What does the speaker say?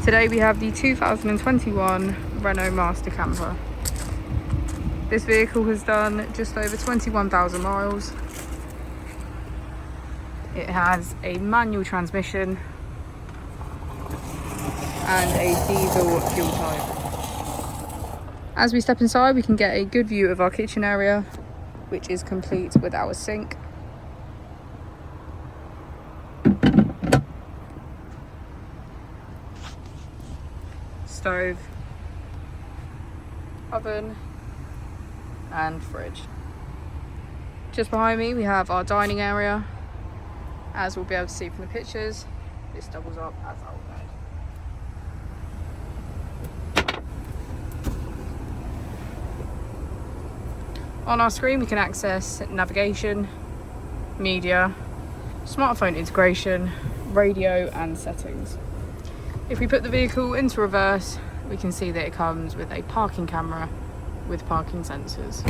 Today we have the 2021 Renault Master Camper. This vehicle has done just over 21,000 miles. It has a manual transmission and a diesel fuel type. As we step inside, we can get a good view of our kitchen area, which is complete with our sink. Stove, oven and fridge. Just behind me we have our dining area. As we'll be able to see from the pictures, this doubles up as our bed. On our screen we can access navigation, media, smartphone integration, radio and settings. If we put the vehicle into reverse, we can see that it comes with a parking camera with parking sensors.